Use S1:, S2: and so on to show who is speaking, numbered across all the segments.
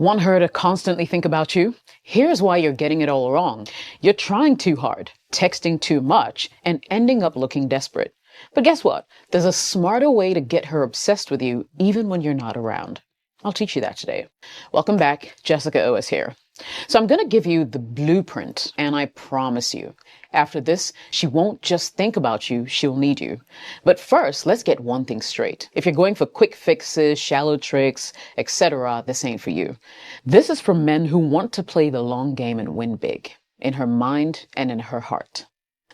S1: Want her to constantly think about you? Here's why you're getting it all wrong. You're trying too hard, texting too much, and ending up looking desperate. But guess what? There's a smarter way to get her obsessed with you even when you're not around. I'll teach you that today. Welcome back. Jessica O is here. So I'm going to give you the blueprint, and I promise you, after this, she won't just think about you, she'll need you. But first, let's get one thing straight. If you're going for quick fixes, shallow tricks, etc., this ain't for you. This is for men who want to play the long game and win big, in her mind and in her heart.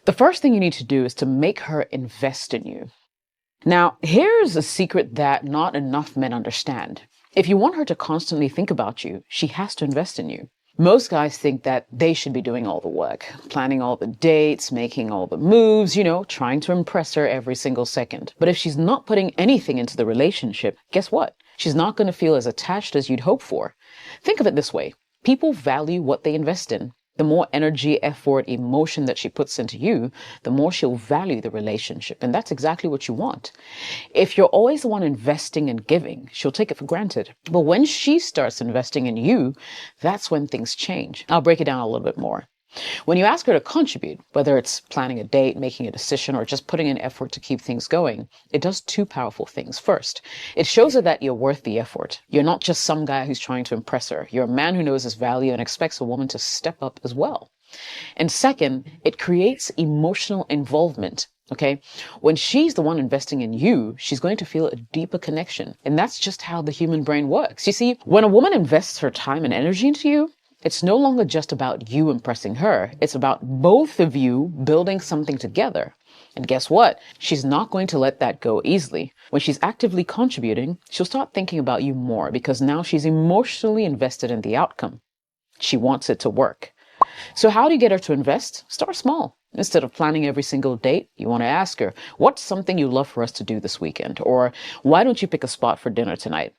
S1: The first thing you need to do is to make her invest in you. Now, here's a secret that not enough men understand. If you want her to constantly think about you, she has to invest in you. Most guys think that they should be doing all the work, planning all the dates, making all the moves, trying to impress her every single second. But if she's not putting anything into the relationship, guess what? She's not going to feel as attached as you'd hope for. Think of it this way. People value what they invest in. The more energy, effort, emotion that she puts into you, the more she'll value the relationship. And that's exactly what you want. If you're always the one investing and giving, she'll take it for granted. But when she starts investing in you, that's when things change. I'll break it down a little bit more. When you ask her to contribute, whether it's planning a date, making a decision, or just putting in effort to keep things going, it does two powerful things. First, it shows her that you're worth the effort. You're not just some guy who's trying to impress her. You're a man who knows his value and expects a woman to step up as well. And second, it creates emotional involvement. Okay, when she's the one investing in you, she's going to feel a deeper connection. And that's just how the human brain works. You see, when a woman invests her time and energy into you, it's no longer just about you impressing her. It's about both of you building something together. And guess what? She's not going to let that go easily. When she's actively contributing, she'll start thinking about you more because now she's emotionally invested in the outcome. She wants it to work. So how do you get her to invest? Start small. Instead of planning every single date, you want to ask her, what's something you'd love for us to do this weekend? Or why don't you pick a spot for dinner tonight?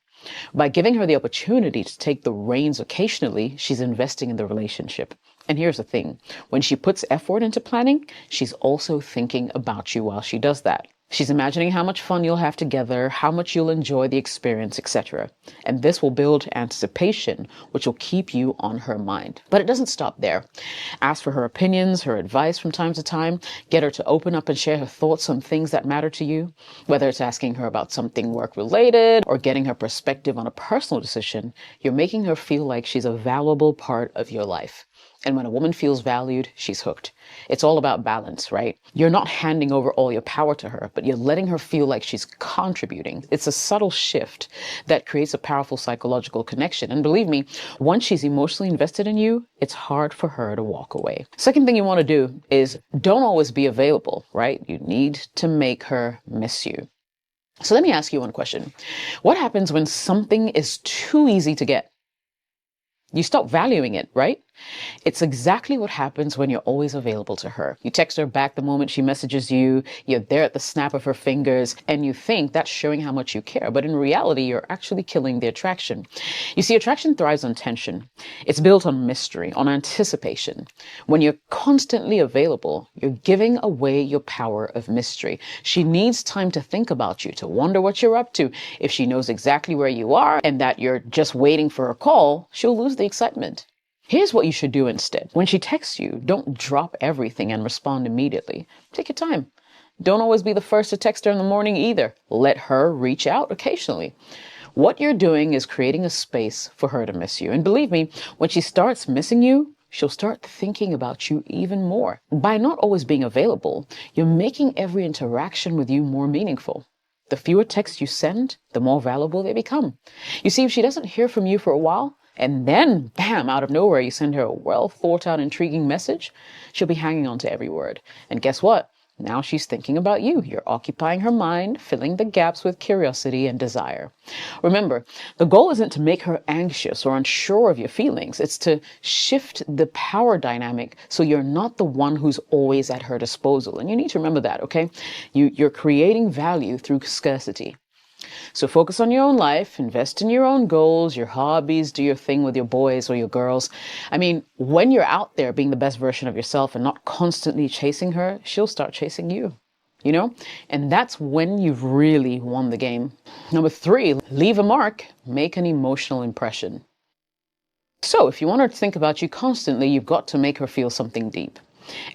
S1: By giving her the opportunity to take the reins occasionally, she's investing in the relationship. And here's the thing. When she puts effort into planning, she's also thinking about you while she does that. She's imagining how much fun you'll have together, how much you'll enjoy the experience, etc. And this will build anticipation, which will keep you on her mind. But it doesn't stop there. Ask for her opinions, her advice from time to time. Get her to open up and share her thoughts on things that matter to you. Whether it's asking her about something work-related or getting her perspective on a personal decision, you're making her feel like she's a valuable part of your life. And when a woman feels valued, she's hooked. It's all about balance, right? You're not handing over all your power to her, but you're letting her feel like she's contributing. It's a subtle shift that creates a powerful psychological connection. And believe me, once she's emotionally invested in you, it's hard for her to walk away. Second thing you want to do is don't always be available, right? You need to make her miss you. So let me ask you one question. What happens when something is too easy to get? You stop valuing it, right? It's exactly what happens when you're always available to her. You text her back the moment she messages you, you're there at the snap of her fingers, and you think that's showing how much you care. But in reality, you're actually killing the attraction. You see, attraction thrives on tension. It's built on mystery, on anticipation. When you're constantly available, you're giving away your power of mystery. She needs time to think about you, to wonder what you're up to. If she knows exactly where you are and that you're just waiting for a call, she'll lose the excitement. Here's what you should do instead. When she texts you, don't drop everything and respond immediately. Take your time. Don't always be the first to text her in the morning either. Let her reach out occasionally. What you're doing is creating a space for her to miss you. And believe me, when she starts missing you, she'll start thinking about you even more. By not always being available, you're making every interaction with you more meaningful. The fewer texts you send, the more valuable they become. You see, if she doesn't hear from you for a while, and then, bam, out of nowhere, you send her a well-thought-out, intriguing message, she'll be hanging on to every word. And guess what? Now she's thinking about you. You're occupying her mind, filling the gaps with curiosity and desire. Remember, the goal isn't to make her anxious or unsure of your feelings. It's to shift the power dynamic so you're not the one who's always at her disposal. And you need to remember that, okay? You're creating value through scarcity. So focus on your own life, invest in your own goals, your hobbies, do your thing with your boys or your girls. I mean, when you're out there being the best version of yourself and not constantly chasing her, she'll start chasing you. And that's when you've really won the game. Number 3, leave a mark, make an emotional impression. So if you want her to think about you constantly, you've got to make her feel something deep.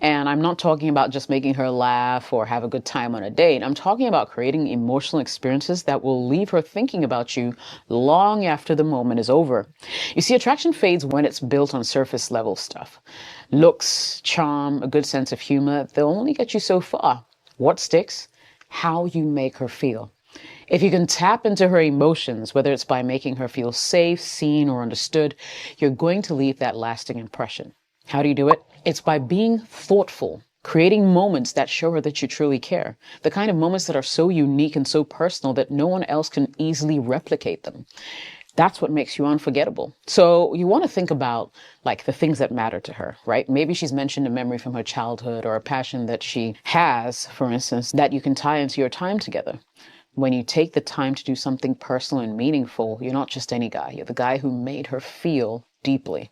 S1: And I'm not talking about just making her laugh or have a good time on a date. I'm talking about creating emotional experiences that will leave her thinking about you long after the moment is over. You see, attraction fades when it's built on surface level stuff. Looks, charm, a good sense of humor, they'll only get you so far. What sticks? How you make her feel. If you can tap into her emotions, whether it's by making her feel safe, seen, or understood, you're going to leave that lasting impression. How do you do it? It's by being thoughtful, creating moments that show her that you truly care. The kind of moments that are so unique and so personal that no one else can easily replicate them. That's what makes you unforgettable. So you want to think about like the things that matter to her, right? Maybe she's mentioned a memory from her childhood or a passion that she has, for instance, that you can tie into your time together. When you take the time to do something personal and meaningful, you're not just any guy. You're the guy who made her feel deeply.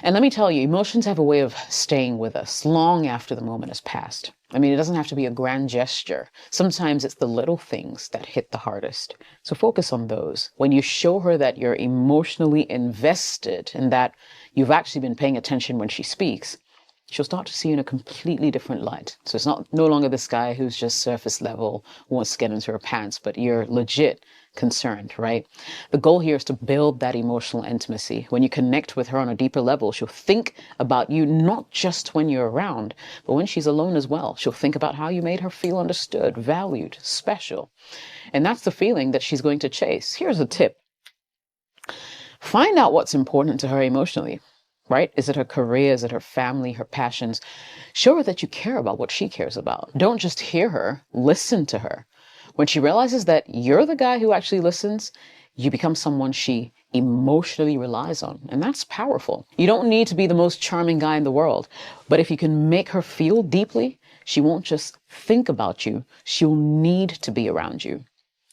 S1: And let me tell you, emotions have a way of staying with us long after the moment has passed. I mean, it doesn't have to be a grand gesture. Sometimes it's the little things that hit the hardest. So focus on those. When you show her that you're emotionally invested and that you've actually been paying attention when she speaks, she'll start to see you in a completely different light. So it's no longer this guy who's just surface level, wants to get into her pants, but you're legit concerned, right? The goal here is to build that emotional intimacy. When you connect with her on a deeper level, she'll think about you not just when you're around, but when she's alone as well. She'll think about how you made her feel understood, valued, special. And that's the feeling that she's going to chase. Here's a tip. Find out what's important to her emotionally. Right? Is it her career? Is it her family, her passions? Show her that you care about what she cares about. Don't just hear her, listen to her. When she realizes that you're the guy who actually listens, you become someone she emotionally relies on. And that's powerful. You don't need to be the most charming guy in the world, but if you can make her feel deeply, she won't just think about you. She'll need to be around you.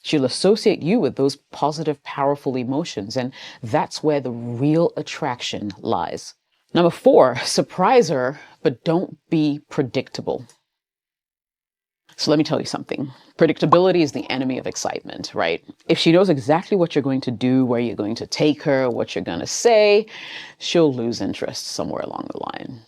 S1: She'll associate you with those positive, powerful emotions, and that's where the real attraction lies. Number 4, surprise her, but don't be predictable. So let me tell you something. Predictability is the enemy of excitement, right? If she knows exactly what you're going to do, where you're going to take her, what you're going to say, she'll lose interest somewhere along the line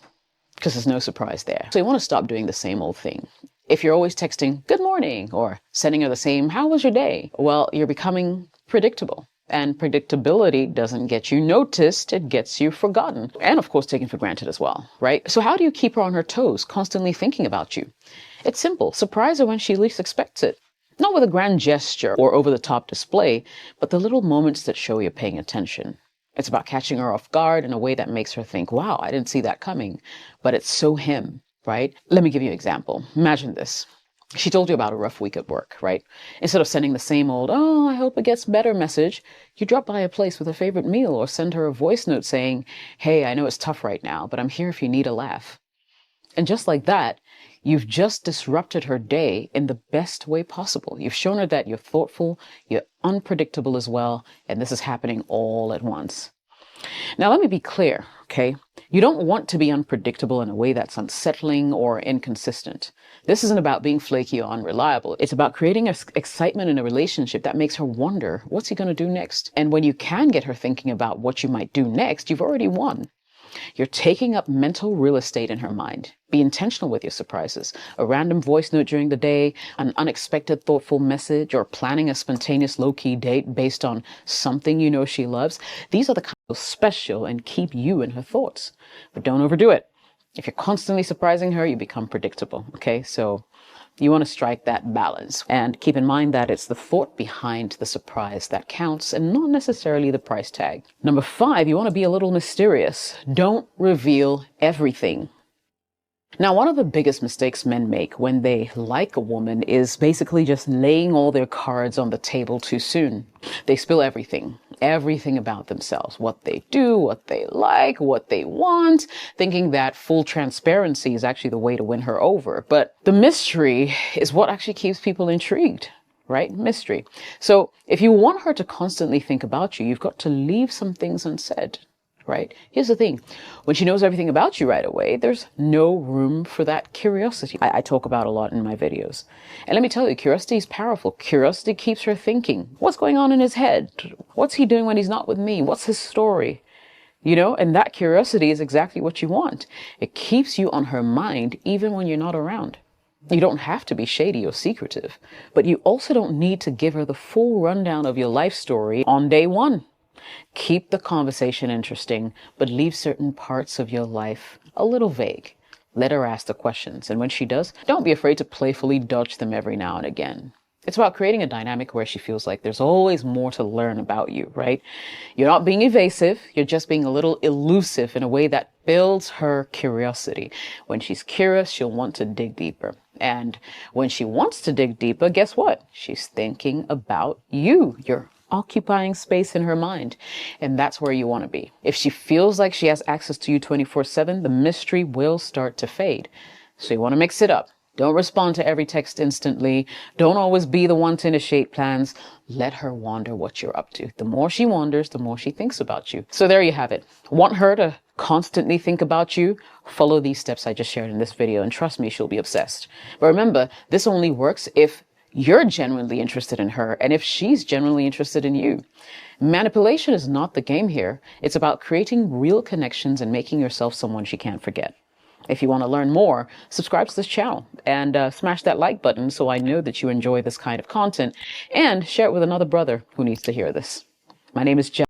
S1: because there's no surprise there. So you want to stop doing the same old thing. If you're always texting, good morning, or sending her the same, how was your day? Well, you're becoming predictable. And predictability doesn't get you noticed, it gets you forgotten. And of course, taken for granted as well, right? So how do you keep her on her toes, constantly thinking about you? It's simple. Surprise her when she least expects it. Not with a grand gesture or over-the-top display, but the little moments that show you're paying attention. It's about catching her off guard in a way that makes her think, wow, I didn't see that coming. But it's so him. Right? Let me give you an example. Imagine this. She told you about a rough week at work, right? Instead of sending the same old, oh, I hope it gets better message, you drop by a place with her favorite meal or send her a voice note saying, hey, I know it's tough right now, but I'm here if you need a laugh. And just like that, you've just disrupted her day in the best way possible. You've shown her that you're thoughtful, you're unpredictable as well, and this is happening all at once. Now, let me be clear, okay? You don't want to be unpredictable in a way that's unsettling or inconsistent. This isn't about being flaky or unreliable. It's about creating excitement in a relationship that makes her wonder, what's he going to do next? And when you can get her thinking about what you might do next, you've already won. You're taking up mental real estate in her mind. Be intentional with your surprises. A random voice note during the day, an unexpected thoughtful message, or planning a spontaneous low-key date based on something you know she loves. These are the kind of special and keep you in her thoughts. But don't overdo it. If you're constantly surprising her, you become predictable. Okay, so you want to strike that balance. And keep in mind that it's the thought behind the surprise that counts and not necessarily the price tag. Number 5, you want to be a little mysterious. Don't reveal everything. Now, one of the biggest mistakes men make when they like a woman is basically just laying all their cards on the table too soon. They spill everything about themselves, what they do, what they like, what they want, thinking that full transparency is actually the way to win her over. But the mystery is what actually keeps people intrigued, right? Mystery. So if you want her to constantly think about you, you've got to leave some things unsaid. Right? Here's the thing. When she knows everything about you right away, there's no room for that curiosity I talk about a lot in my videos. And let me tell you, curiosity is powerful. Curiosity keeps her thinking. What's going on in his head? What's he doing when he's not with me? What's his story? And that curiosity is exactly what you want. It keeps you on her mind even when you're not around. You don't have to be shady or secretive, but you also don't need to give her the full rundown of your life story on day one. Keep the conversation interesting, but leave certain parts of your life a little vague. Let her ask the questions, and when she does, don't be afraid to playfully dodge them every now and again. It's about creating a dynamic where she feels like there's always more to learn about you, right? You're not being evasive, you're just being a little elusive in a way that builds her curiosity. When she's curious, she'll want to dig deeper. And when she wants to dig deeper, guess what? She's thinking about you. You're occupying space in her mind. And that's where you want to be. If she feels like she has access to you 24/7, the mystery will start to fade. So you want to mix it up. Don't respond to every text instantly. Don't always be the one to initiate plans. Let her wonder what you're up to. The more she wonders, the more she thinks about you. So there you have it. Want her to constantly think about you? Follow these steps I just shared in this video, and trust me, she'll be obsessed. But remember, this only works if you're genuinely interested in her and if she's genuinely interested in you. Manipulation is not the game here. It's about creating real connections and making yourself someone she can't forget. If you want to learn more, subscribe to this channel and smash that like button so I know that you enjoy this kind of content, and share it with another brother who needs to hear this. My name is Jen.